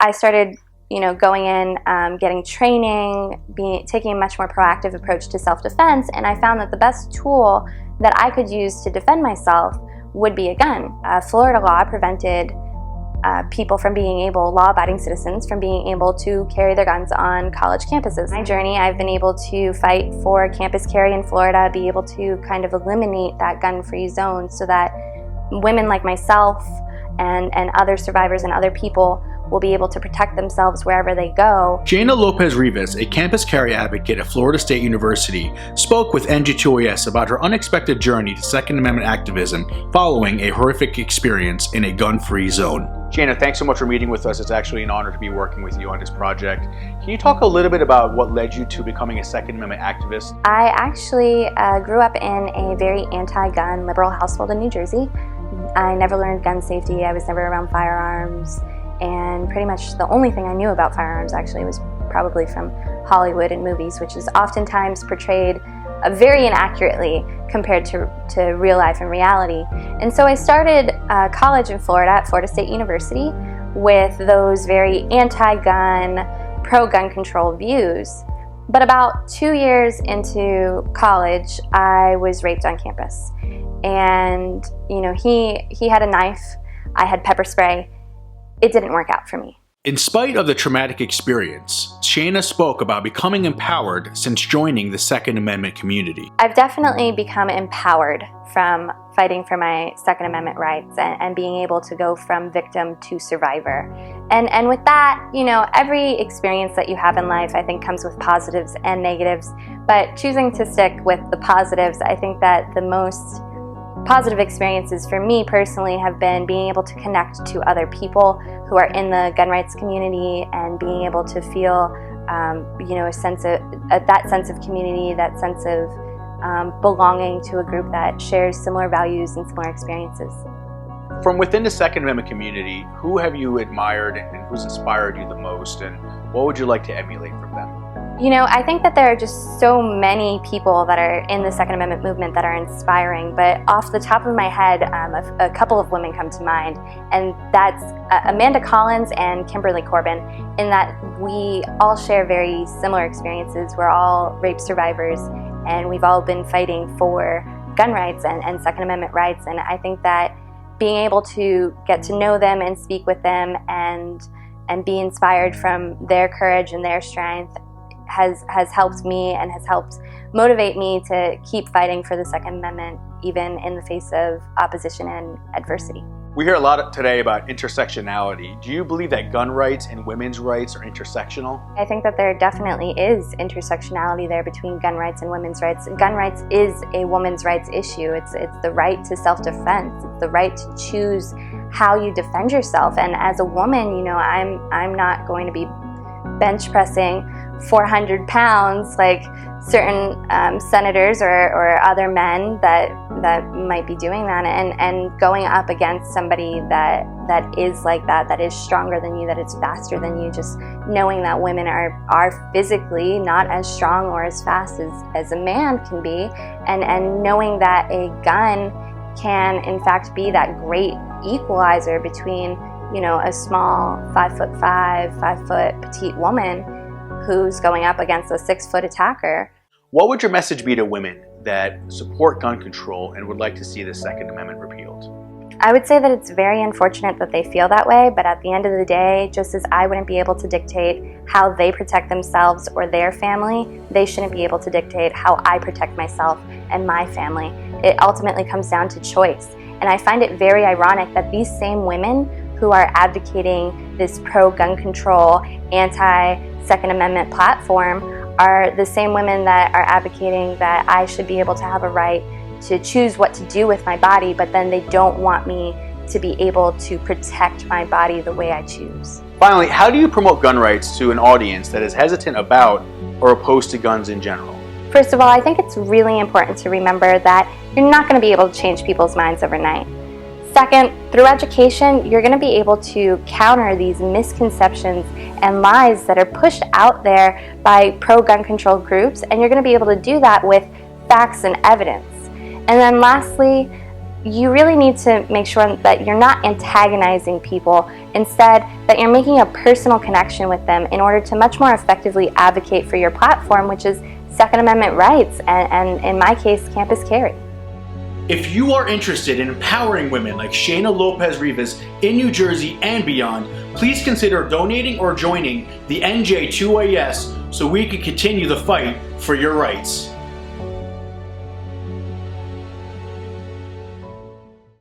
I started, going in, getting training, taking a much more proactive approach to self-defense, and I found that the best tool that I could use to defend myself would be a gun. Florida law prevented people from being able, law-abiding citizens, from being able to carry their guns on college campuses. My journey, I've been able to fight for campus carry in Florida, be able to kind of eliminate that gun-free zone so that women like myself and other survivors and other people will be able to protect themselves wherever they go. Shayna Lopez-Rivas, a campus carry advocate at Florida State University, spoke with NG2AS about her unexpected journey to Second Amendment activism following a horrific experience in a gun-free zone. Shayna, thanks so much for meeting with us. It's actually an honor to be working with you on this project. Can you talk a little bit about what led you to becoming a Second Amendment activist? I actually grew up in a very anti-gun liberal household in New Jersey. I never learned gun safety. I was never around firearms. And pretty much the only thing I knew about firearms actually was probably from Hollywood and movies, which is oftentimes portrayed very inaccurately compared to real life and reality. And so I started college in Florida at Florida State University with those very anti-gun, pro-gun control views. But about 2 years into college, I was raped on campus. And he had a knife, I had pepper spray. It didn't work out for me. In spite of the traumatic experience, Shayna spoke about becoming empowered since joining the Second Amendment community. I've definitely become empowered from fighting for my Second Amendment rights and being able to go from victim to survivor. And with that, every experience that you have in life, I think, comes with positives and negatives. But choosing to stick with the positives, I think that the most positive experiences for me personally have been being able to connect to other people who are in the gun rights community and being able to feel, a sense of that sense of community, that sense of belonging to a group that shares similar values and similar experiences. From within the Second Amendment community, who have you admired and who's inspired you the most, and what would you like to emulate from them? I think that there are just so many people that are in the Second Amendment movement that are inspiring, but off the top of my head, a couple of women come to mind, and that's Amanda Collins and Kimberly Corbin, in that we all share very similar experiences. We're all rape survivors, and we've all been fighting for gun rights and Second Amendment rights, and I think that being able to get to know them and speak with them and be inspired from their courage and their strength has helped me and has helped motivate me to keep fighting for the Second Amendment, even in the face of opposition and adversity. We hear a lot today about intersectionality. Do you believe that gun rights and women's rights are intersectional? I think that there definitely is intersectionality there between gun rights and women's rights. Gun rights is a woman's rights issue. It's the right to self-defense. It's the right to choose how you defend yourself. And as a woman, I'm not going to be bench pressing 400 pounds like certain senators or other men that might be doing that, and going up against somebody that is like that is stronger than you, that is faster than you, just knowing that women are physically not as strong or as fast as a man can be, and knowing that a gun can in fact be that great equalizer between a small 5'5", 5 foot petite woman who's going up against a 6 foot attacker. What would your message be to women that support gun control and would like to see the Second Amendment repealed? I would say that it's very unfortunate that they feel that way, but at the end of the day, just as I wouldn't be able to dictate how they protect themselves or their family, they shouldn't be able to dictate how I protect myself and my family. It ultimately comes down to choice. And I find it very ironic that these same women who are advocating this pro-gun control, anti-Second Amendment platform are the same women that are advocating that I should be able to have a right to choose what to do with my body, but then they don't want me to be able to protect my body the way I choose. Finally, how do you promote gun rights to an audience that is hesitant about or opposed to guns in general? First of all, I think it's really important to remember that you're not going to be able to change people's minds overnight. Second, through education, you're going to be able to counter these misconceptions and lies that are pushed out there by pro-gun control groups, and you're going to be able to do that with facts and evidence. And then lastly, you really need to make sure that you're not antagonizing people, instead that you're making a personal connection with them in order to much more effectively advocate for your platform, which is Second Amendment rights, and in my case, campus carry. If you are interested in empowering women like Shayna Lopez-Rivas in New Jersey and beyond, please consider donating or joining the NJ2AS so we can continue the fight for your rights.